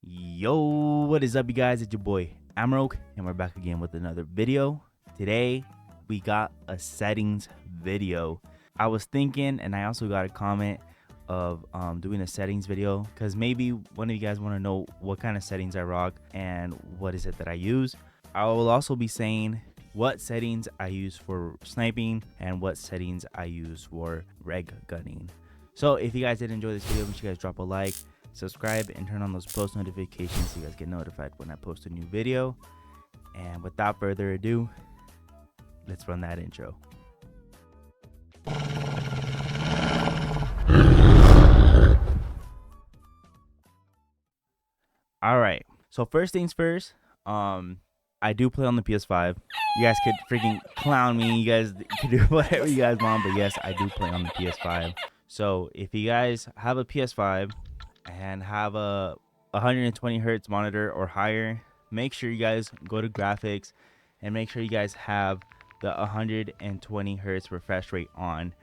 Yo, what is up, you guys? It's your boy Amroke, and we're back again with another video. Today we got a settings video. I was thinking, and I also got a comment of doing a settings video because maybe one of you guys want to know what kind of settings I rock and what is it that I use. I will also be saying what settings I use for sniping and what settings I use for reg gunning. So if you guys did enjoy this video, make sure you guys drop a like, subscribe, and turn on those post notifications so you guys get notified when I post a new video. And without further ado, let's run that intro. All right, so first things first, I do play on the PS5. You guys could freaking clown me, you guys could do whatever you guys want, but yes, I do play on the PS5. So if you guys have a PS5 and have a 120 hertz monitor or higher, make sure you guys go to graphics and make sure you guys have the 120 hertz refresh rate on.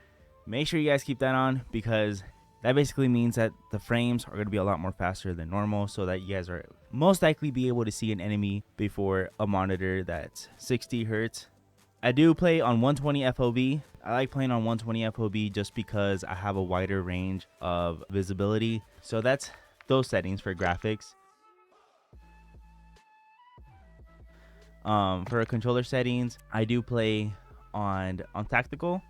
Make sure you guys keep that on because that basically means that the frames are going to be a lot more faster than normal, so that you guys are most likely be able to see an enemy before a monitor that's 60 hertz. I do play on 120 FOV. I like playing on 120 FOV just because I have a wider range of visibility. So that's those settings for graphics. For controller settings, I do play on tactical.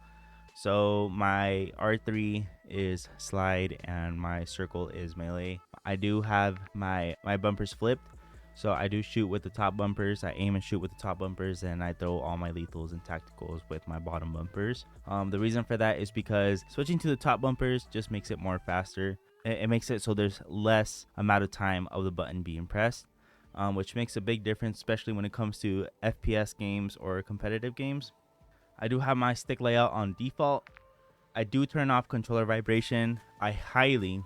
So my R3 is slide and my circle is melee. I do have my bumpers flipped. So I do shoot with the top bumpers. I aim and shoot with the top bumpers, and I throw all my lethals and tacticals with my bottom bumpers. The reason for that is because switching to the top bumpers just makes it more faster. It makes it so there's less amount of time of the button being pressed, which makes a big difference, especially when it comes to FPS games or competitive games. I do have my stick layout on default. I do turn off controller vibration. I highly,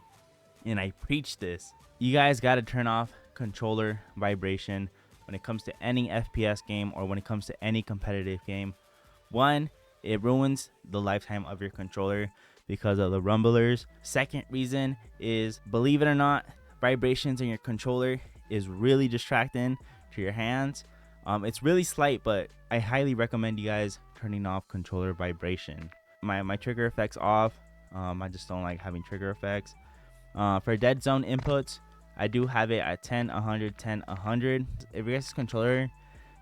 and I preach this, you guys got to turn off controller vibration when it comes to any FPS game or when it comes to any competitive game. One, it ruins the lifetime of your controller because of the rumblers. Second reason is, believe it or not, vibrations in your controller is really distracting to your hands. It's really slight, but I highly recommend you guys turning off controller vibration. My trigger effects off. I just don't like having trigger effects. For dead zone inputs, I do have it at 10, 100, 10, 100. If your guys' controller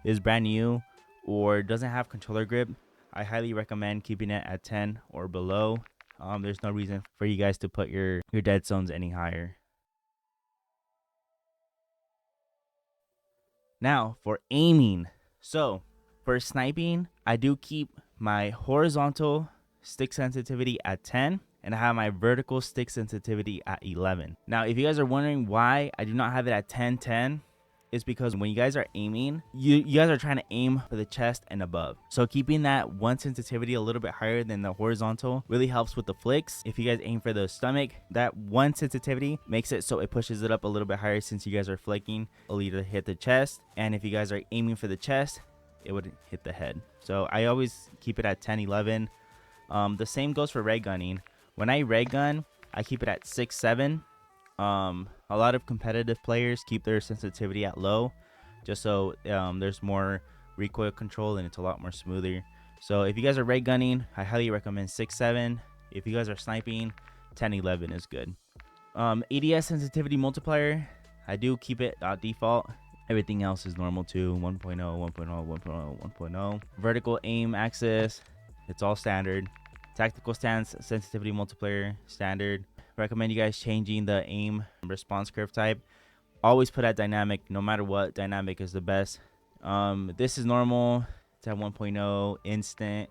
is brand new or doesn't have controller grip, I highly recommend keeping it at 10 or below. There's no reason for you guys to put your dead zones any higher. Now for aiming. So for sniping, I do keep my horizontal stick sensitivity at 10. And I have my vertical stick sensitivity at 11. Now, if you guys are wondering why I do not have it at 10, 10, it's because when you guys are aiming, you guys are trying to aim for the chest and above. So keeping that one sensitivity a little bit higher than the horizontal really helps with the flicks. If you guys aim for the stomach, that one sensitivity makes it so it pushes it up a little bit higher. Since you guys are flicking, it'll either hit the chest, and if you guys are aiming for the chest, it would hit the head. So I always keep it at 10, 11. The same goes for ray gunning. When I ray gun, I keep it at 6, 7. A lot of competitive players keep their sensitivity at low, just so there's more recoil control and it's a lot more smoother. So if you guys are ray gunning, I highly recommend 6, 7. If you guys are sniping, 10, 11 is good. ADS sensitivity multiplier, I do keep it default. Everything else is normal too. 1.0, 1.0, 1.0, 1.0. Vertical aim axis, it's all standard. Tactical stance sensitivity multiplier, standard. Recommend you guys changing the aim response curve type. Always put at dynamic, no matter what. Dynamic is the best. This is normal. It's at 1.0 instant.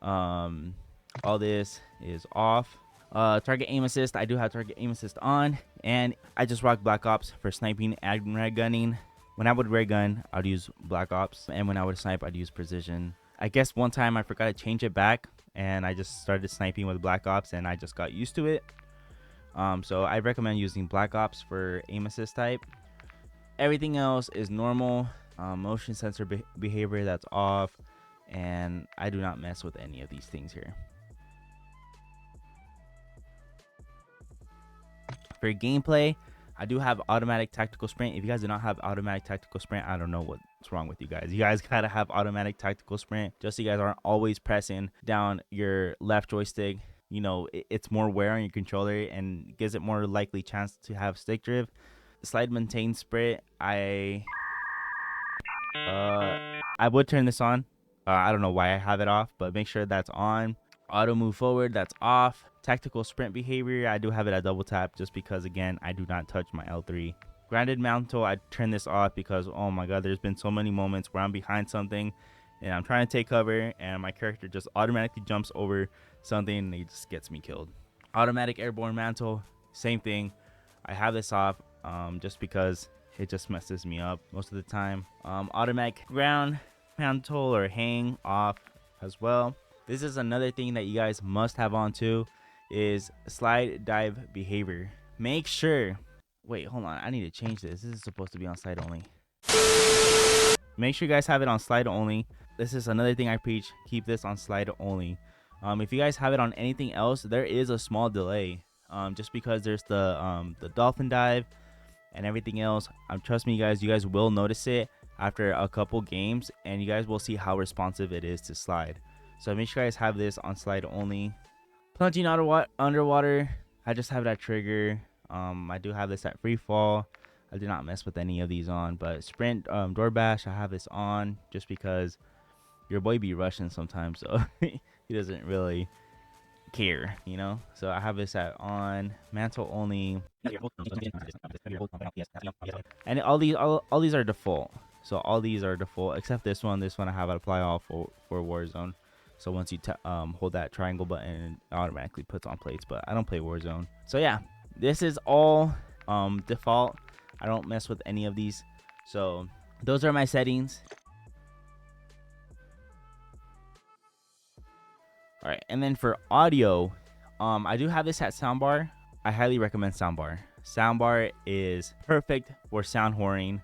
All this is off. Target aim assist, I do have target aim assist on, and I just rock Black Ops for sniping and ray gunning. When I would ray gun, I'd use Black Ops, and when I would snipe, I'd use precision. I guess one time I forgot to change it back, and I just started sniping with Black Ops, and I just got used to it. So I recommend using Black Ops for aim assist type. Everything else is normal. Motion sensor behavior, that's off, and I do not mess with any of these things here. For gameplay, I do have automatic tactical sprint. If you guys do not have automatic tactical sprint, I don't know what's wrong with you guys. You guys gotta have automatic tactical sprint just so you guys aren't always pressing down your left joystick. You know, it's more wear on your controller and gives it more likely chance to have stick drift. Slide maintain sprint, I would turn this on. I don't know why I have it off, but make sure that's on. Auto move forward, that's off. Tactical sprint behavior, I do have it at double tap just because, again, I do not touch my L3. Grounded mantle, I turn this off because, oh my god, there's been so many moments where I'm behind something and I'm trying to take cover and my character just automatically jumps over something and he just gets me killed. Automatic airborne mantle, same thing. I have this off just because it just messes me up most of the time. Automatic ground mantle or hang off as well. This is another thing that you guys must have on too, is slide dive behavior. Make sure, wait, hold on, I need to change this. This is supposed to be on slide only. Make sure you guys have it on slide only. This is another thing I preach, keep this on slide only. If you guys have it on anything else, there is a small delay, just because there's the dolphin dive and everything else. Trust me guys, you guys will notice it after a couple games and you guys will see how responsive it is to slide. So make sure you guys have this on slide only. Plunging underwater, I just have that trigger. I do have this at free fall. I did not mess with any of these on, but sprint, door bash, I have this on just because your boy be rushing sometimes, so he doesn't really care, you know. So I have this at on. Mantle only, and all these are default. So all these are default except this one. This one I have it apply all for Warzone. So once you hold that triangle button, it automatically puts on plates, but I don't play Warzone. So yeah, this is all default. I don't mess with any of these. So those are my settings. All right, and then for audio, I do have this at soundbar. I highly recommend soundbar. Soundbar is perfect for sound whoring.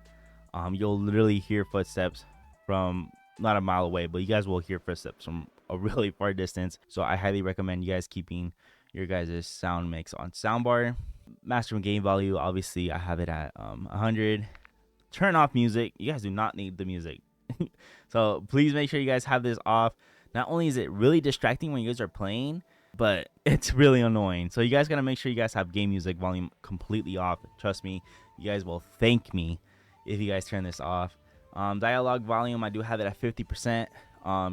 You'll literally hear footsteps from not a mile away, but you guys will hear footsteps from a really far distance. So I highly recommend you guys keeping your guys' sound mix on soundbar. Maximum gain value, obviously I have it at 100. Turn off music. You guys do not need the music. So please make sure you guys have this off. Not only is it really distracting when you guys are playing, but it's really annoying. So you guys gotta make sure you guys have game music volume completely off. Trust me, you guys will thank me if you guys turn this off. Dialogue volume, I do have it at 50%,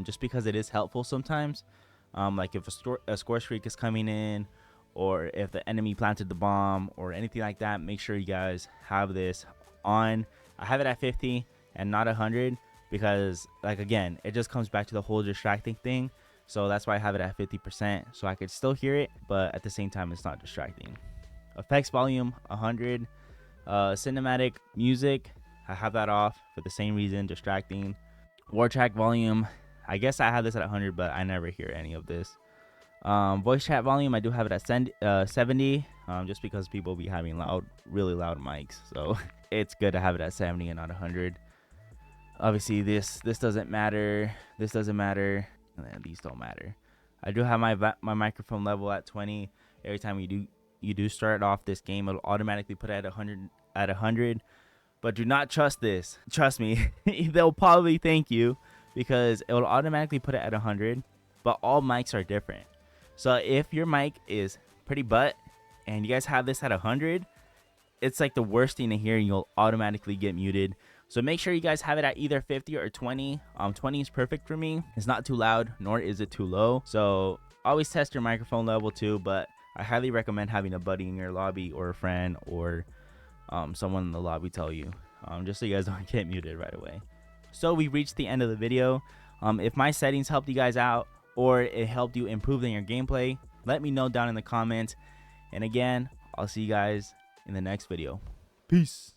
just because it is helpful sometimes. Like if a score streak is coming in, or if the enemy planted the bomb or anything like that, make sure you guys have this on. I have it at 50 and not 100 because, like, again, it just comes back to the whole distracting thing. So that's why I have it at 50%, so I could still hear it, but at the same time it's not distracting. Effects volume 100. Cinematic music, I have that off for the same reason, distracting. War track volume, I guess I have this at 100, but I never hear any of this. Voice chat volume, I do have it at 70, just because people be having really loud mics, so it's good to have it at 70 and not 100. Obviously this doesn't matter, this doesn't matter, and then these don't matter. I do have my microphone level at 20. Every time you do start off this game, it'll automatically put it at 100. But do not trust this. Trust me, they'll probably thank you because it will automatically put it at 100. But all mics are different. So if your mic is pretty butt and you guys have this at 100, it's like the worst thing to hear, and you'll automatically get muted. So make sure you guys have it at either 50 or 20. 20 is perfect for me. It's not too loud, nor is it too low. So always test your microphone level too, but I highly recommend having a buddy in your lobby or a friend or someone in the lobby tell you, just so you guys don't get muted right away. So we reached the end of the video. If my settings helped you guys out or it helped you improve in your gameplay, let me know down in the comments. And again, I'll see you guys in the next video. Peace.